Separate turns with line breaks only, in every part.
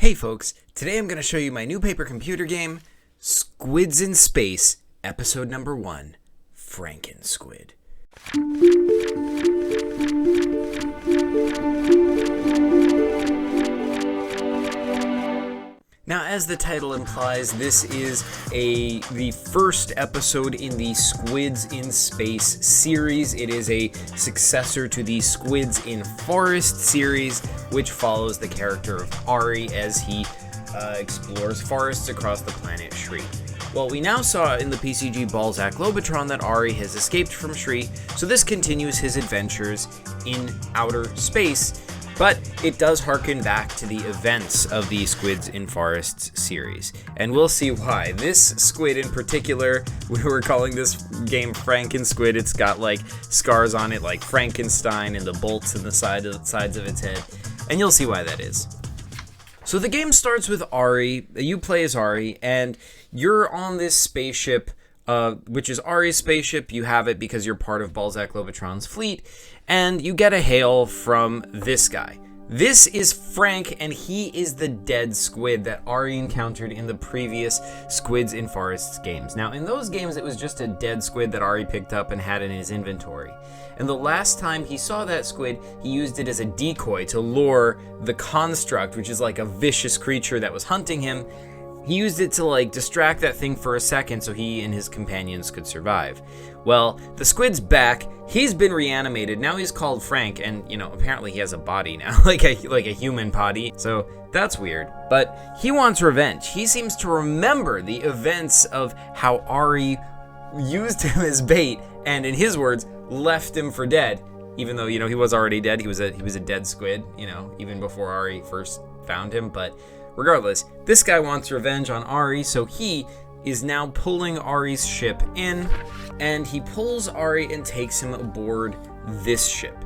Hey folks, today I'm going to show you my new paper computer game, Squids in Space, episode number 1, FrankenSquid. Now, as the title implies, this is the first episode in the Squids in Space series. It is a successor to the Squids in Forest series, which follows the character of Ari as he explores forests across the planet Shri. Well, we now saw in the PCG Balzac Lobotron that Ari has escaped from Shri, so this continues his adventures in outer space. But it does harken back to the events of the Squids in Forests series, and we'll see why. This squid in particular, we were calling this game FrankenSquid. It's got like scars on it like Frankenstein and the bolts in the sides of its head, and you'll see why that is. So the game starts with Ari. You play as Ari, and you're on this spaceship, which is Ari's spaceship. You have it because you're part of Balzac Lobotron's fleet, and you get a hail from this guy. This is Frank, and he is the dead squid that Ari encountered in the previous Squids in Forests games. Now, in those games, it was just a dead squid that Ari picked up and had in his inventory. And the last time he saw that squid, he used it as a decoy to lure the construct, which is like a vicious creature that was hunting him. He used it to like distract that thing for a second so he and his companions could survive. Well, the squid's back. He's been reanimated. Now he's called Frank, and apparently he has a body now, like a human body. So that's weird. But he wants revenge. He seems to remember the events of how Ari used him as bait, and in his words, left him for dead. Even though he was already dead. He was a dead squid. Even before Ari first found him. But regardless, this guy wants revenge on Ari, so he is now pulling Ari's ship in, and he pulls Ari and takes him aboard this ship.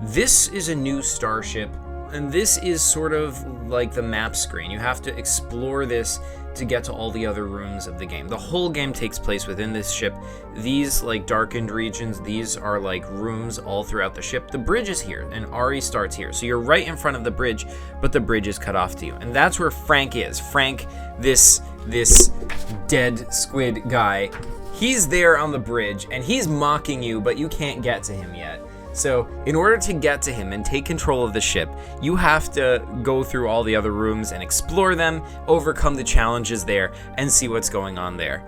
This is a new starship, and this is sort of like the map screen. You have to explore this to get to all the other rooms of the game. The whole game takes place within this ship. These like darkened regions, these are like rooms all throughout the ship. The bridge is here, and Ari starts here. So you're right in front of the bridge, but the bridge is cut off to you. And that's where Frank is. Frank, this dead squid guy, he's there on the bridge, and he's mocking you, but you can't get to him yet. So in order to get to him and take control of the ship, you have to go through all the other rooms and explore them, overcome the challenges there, and see what's going on there.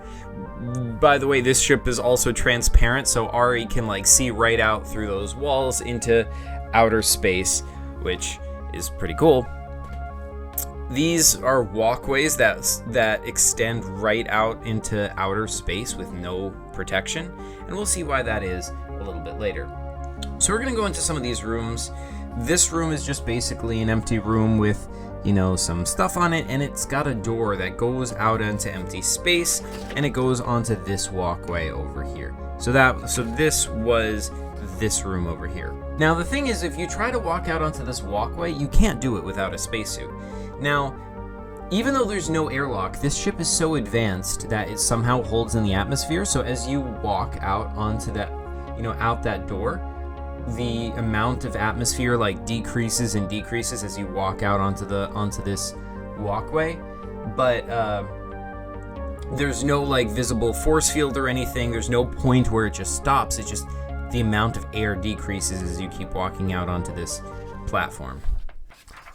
By the way, this ship is also transparent, so Ari can see right out through those walls into outer space, which is pretty cool. These are walkways that extend right out into outer space with no protection, and we'll see why that is a little bit later. So we're going to go into some of these rooms. This room is just basically an empty room with, some stuff on it, and it's got a door that goes out into empty space, and it goes onto this walkway over here. So this was this room over here. Now the thing is, if you try to walk out onto this walkway, you can't do it without a spacesuit. Now, even though there's no airlock, this ship is so advanced that it somehow holds in the atmosphere. So as you walk out onto that, out that door, the amount of atmosphere decreases and decreases as you walk out onto this walkway. But there's no visible force field or anything. There's no point where it just stops. It's just the amount of air decreases as you keep walking out onto this platform.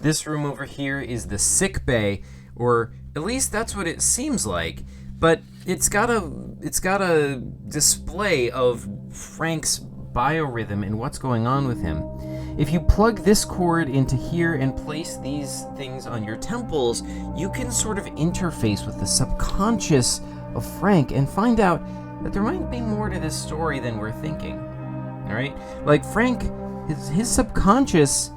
This room over here is the sick bay, or at least that's what it seems like. But it's got a display of Frank's biorhythm and what's going on with him. If you plug this cord into here and place these things on your temples, you can sort of interface with the subconscious of Frank and find out that there might be more to this story than we're thinking. All right? Frank, his subconscious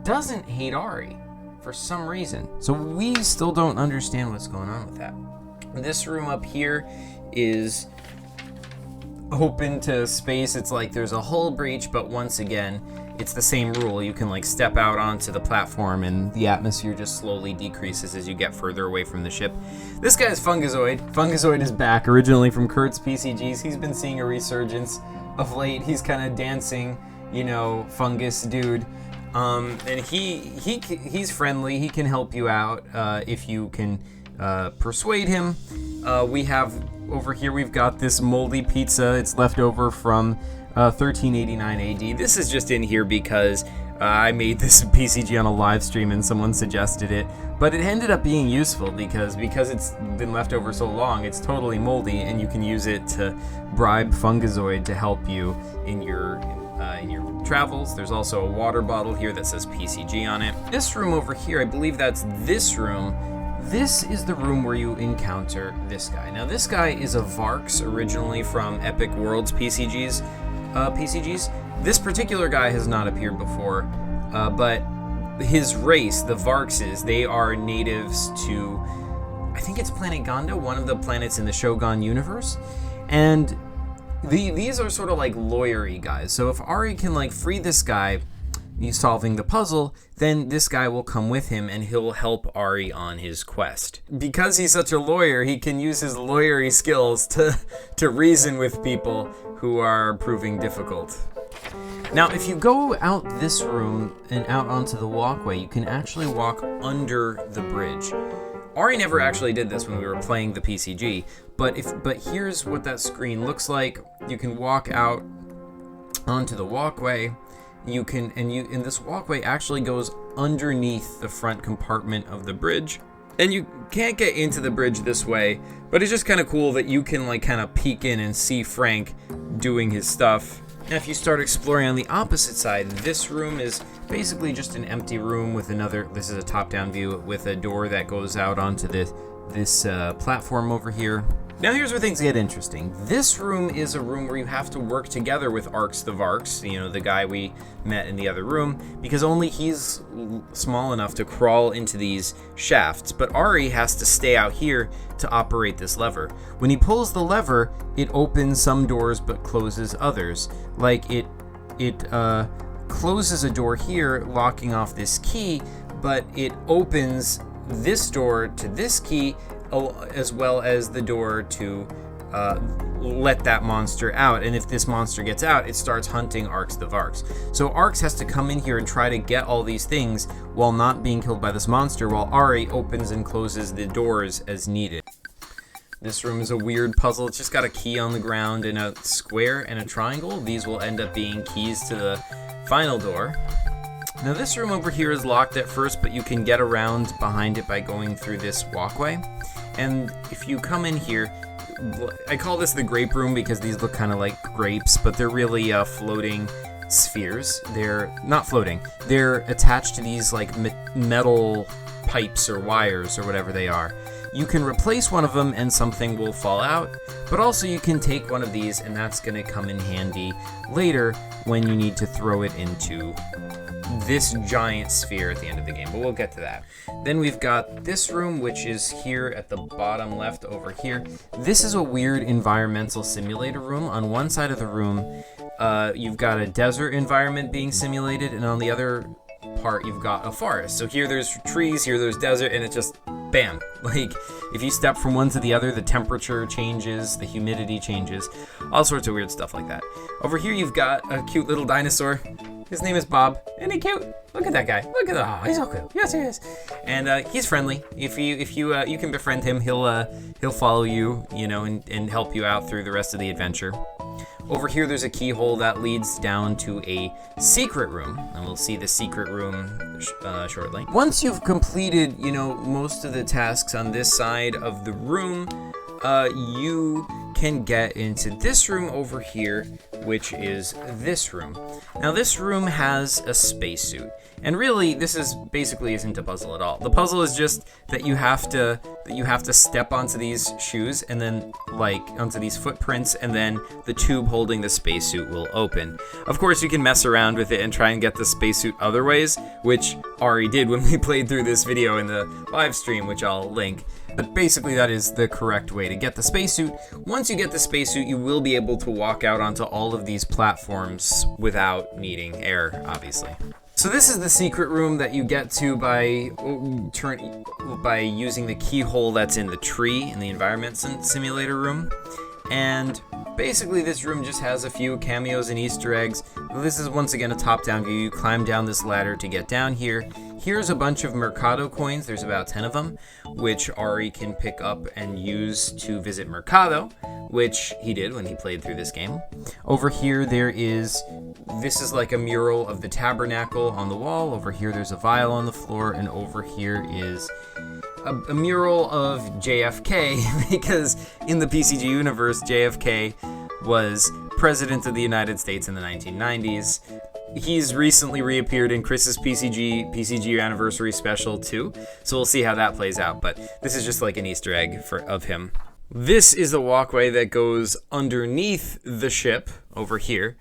doesn't hate Ari for some reason. So we still don't understand what's going on with that. This room up here is open to space. It's there's a hull breach, but once again, it's the same rule. You can step out onto the platform and the atmosphere just slowly decreases as you get further away from the ship. This guy is Fungazoid. Fungazoid is back, originally from Kurt's PCGs. He's been seeing a resurgence of late. He's kind of dancing, fungus dude. And he's friendly. He can help you out if you can persuade him. We have over here, we've got this moldy pizza. It's left over from 1389 AD. This is just in here because I made this PCG on a live stream and someone suggested it, but it ended up being useful because it's been left over so long, it's totally moldy, and you can use it to bribe Fungazoid to help you in your travels. There's also a water bottle here that says PCG on it. This room over here, I believe that's this room. This is the room where you encounter this guy. Now, this guy is a Varks, originally from Epic Worlds PCGs. This particular guy has not appeared before, but his race, the Varkses, they are natives to, I think it's planet Gonda, one of the planets in the Shogun universe, and these are sort of like lawyery guys. So if Ari can like free this guy, he's solving the puzzle, then this guy will come with him and he'll help Ari on his quest. Because he's such a lawyer, he can use his lawyery skills to reason with people who are proving difficult. Now, if you go out this room and out onto the walkway, you can actually walk under the bridge. Ari never actually did this when we were playing the PCG, but here's what that screen looks like. You can walk out onto the walkway. And this walkway actually goes underneath the front compartment of the bridge. And you can't get into the bridge this way, but it's just kind of cool that you can like kind of peek in and see Frank doing his stuff. Now, if you start exploring on the opposite side, this room is basically just an empty room with this is a top-down view with a door that goes out onto this platform over here. Now here's where things get interesting. This room is a room where you have to work together with Arx the Varks, the guy we met in the other room, because only he's small enough to crawl into these shafts, but Ari has to stay out here to operate this lever. When he pulls the lever, it opens some doors but closes others. Like it closes a door here, locking off this key, but it opens this door to this key, as well as the door to let that monster out. And if this monster gets out, it starts hunting Arx the Varks. So Arx has to come in here and try to get all these things while not being killed by this monster, while Ari opens and closes the doors as needed. This room is a weird puzzle. It's just got a key on the ground and a square and a triangle. These will end up being keys to the final door. Now this room over here is locked at first, but you can get around behind it by going through this walkway. And if you come in here, I call this the Grape Room because these look kind of like grapes, but they're really floating spheres. They're not floating. They're attached to these like metal pipes or wires or whatever they are. You can replace one of them and something will fall out, but also you can take one of these and that's going to come in handy later when you need to throw it into this giant sphere at the end of the game, but we'll get to that. Then we've got this room, which is here at the bottom left over here. This is a weird environmental simulator room. On one side of the room, you've got a desert environment being simulated, and on the other part, you've got a forest. So here there's trees, here there's desert, and it just, bam. Like, if you step from one to the other, the temperature changes, the humidity changes, all sorts of weird stuff like that. Over here, you've got a cute little dinosaur. His name is Bob. Isn't he cute? Look at that guy. Look at that. Oh, he's so cute. Yes, he is. And he's friendly. If you can befriend him, he'll follow you, and help you out through the rest of the adventure. Over here, there's a keyhole that leads down to a secret room, and we'll see the secret room shortly. Once you've completed, most of the tasks on this side of the room, you can get into this room over here, which is this room. Now this room has a spacesuit, and really this isn't a puzzle at all. The puzzle is just that you have to step onto these shoes and then onto these footprints, and then the tube holding the spacesuit will open. Of course, you can mess around with it and try and get the spacesuit other ways, which Ari did when we played through this video in the live stream, which I'll link. But basically that is the correct way to get the spacesuit. Once you get the spacesuit, you will be able to walk out onto all of these platforms without needing air, obviously. So this is the secret room that you get to by using the keyhole that's in the tree in the environment simulator room. And basically this room just has a few cameos and Easter eggs. This is once again a top-down view. You climb down this ladder to get down here. Here's a bunch of Mercado coins. There's about 10 of them, which Ari can pick up and use to visit Mercado, which he did when he played through this game. Over here, this is like a mural of the tabernacle on the wall. Over here, there's a vial on the floor, and over here is a mural of JFK, because in the PCG universe, JFK was President of the United States in the 1990s. He's recently reappeared in Chris's PCG Anniversary Special too, so we'll see how that plays out, but this is just like an Easter egg of him. This is the walkway that goes underneath the ship over here.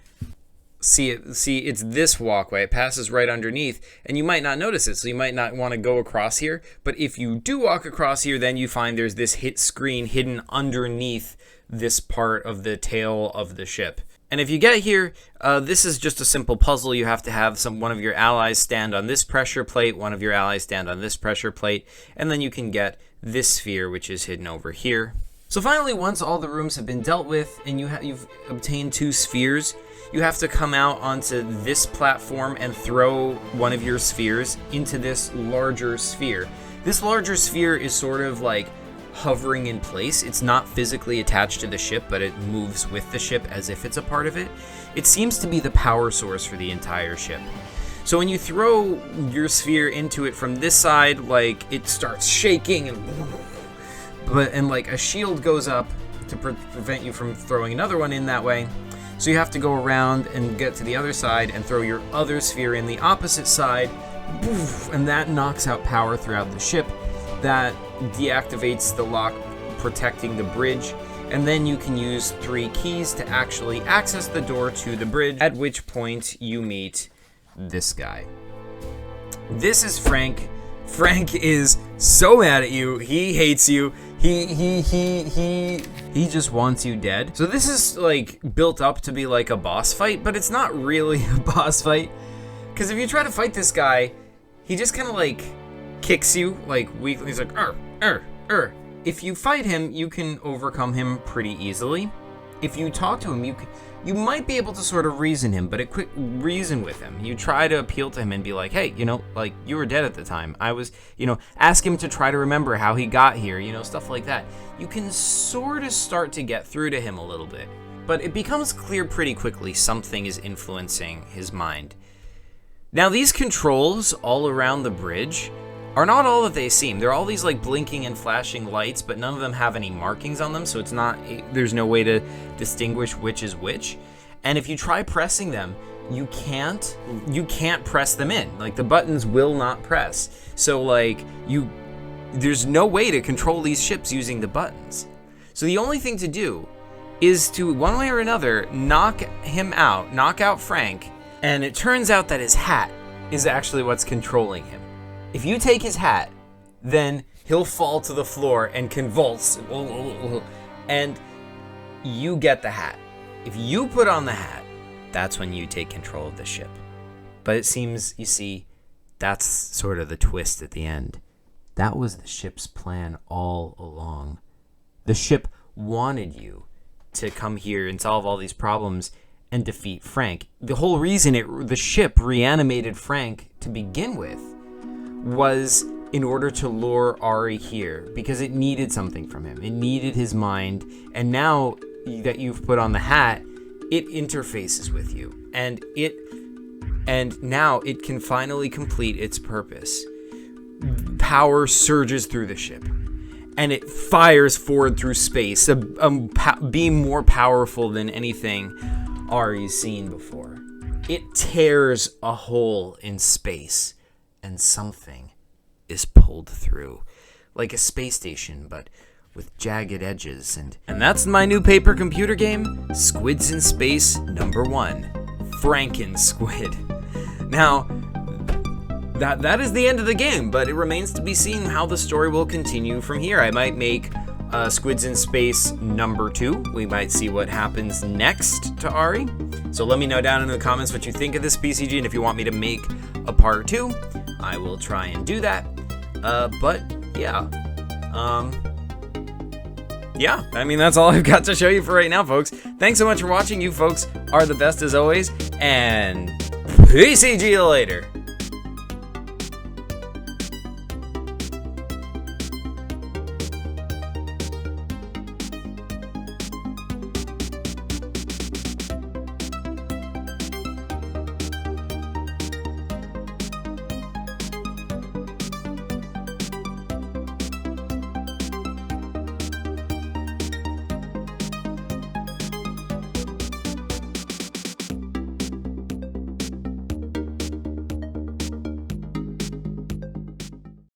See, it's this walkway. It passes right underneath, and you might not notice it, so you might not want to go across here, but if you do walk across here, then you find there's this screen hidden underneath this part of the tail of the ship. And if you get here, this is just a simple puzzle. You have to have one of your allies stand on this pressure plate, one of your allies stand on this pressure plate, and then you can get this sphere, which is hidden over here. So finally, once all the rooms have been dealt with and you've obtained 2 spheres, you have to come out onto this platform and throw one of your spheres into this larger sphere. This larger sphere is sort of like hovering in place. It's not physically attached to the ship, but it moves with the ship as if it's a part of it. It seems to be the power source for the entire ship. So when you throw your sphere into it from this side, like, it starts shaking and like a shield goes up to prevent you from throwing another one in that way. So you have to go around and get to the other side and throw your other sphere in the opposite side, and that knocks out power throughout the ship. That deactivates the lock protecting the bridge, and then you can use 3 keys to actually access the door to the bridge, at which point you meet this guy. This is Frank. Frank is so mad at you. He hates you. He just wants you dead. So this is like built up to be like a boss fight, but it's not really a boss fight, because if you try to fight this guy, he just kind of like kicks you like weakly. He's like, If you fight him, you can overcome him pretty easily. If you talk to him, you might be able to sort of reason him, but a quick reason with him. You try to appeal to him and be like, hey, like, you were dead at the time. I was, ask him to try to remember how he got here, stuff like that. You can sort of start to get through to him a little bit, but it becomes clear pretty quickly something is influencing his mind. Now, these controls all around the bridge are not all that they seem. There are all these like blinking and flashing lights, but none of them have any markings on them, so there's no way to distinguish which is which. And if you try pressing them, you can't press them in. Like, the buttons will not press. So like there's no way to control these ships using the buttons. So the only thing to do is to, one way or another, knock out Frank, and it turns out that his hat is actually what's controlling him. If you take his hat, then he'll fall to the floor and convulse, and you get the hat. If you put on the hat, that's when you take control of the ship. But it seems, you see, that's sort of the twist at the end. That was the ship's plan all along. The ship wanted you to come here and solve all these problems and defeat Frank. The whole reason the ship reanimated Frank to begin with was in order to lure Ari here, because it needed something from him. It needed his mind, and now that you've put on the hat, it interfaces with you, and now it can finally complete its purpose. Power surges through the ship, and it fires forward through space, a beam more powerful than anything Ari's seen before. It tears a hole in space, and something is pulled through, like a space station, but with jagged edges. And that's my new paper computer game, Squids in Space #1, FrankenSquid. Now, that is the end of the game, but it remains to be seen how the story will continue from here. I might make Squids in Space #2. We might see what happens next to Ari. So let me know down in the comments what you think of this PCG, and if you want me to make a part 2, I will try and do that. But yeah, yeah, I mean, that's all I've got to show you for right now, folks. Thanks so much for watching. You folks are the best as always, and peace. See you later.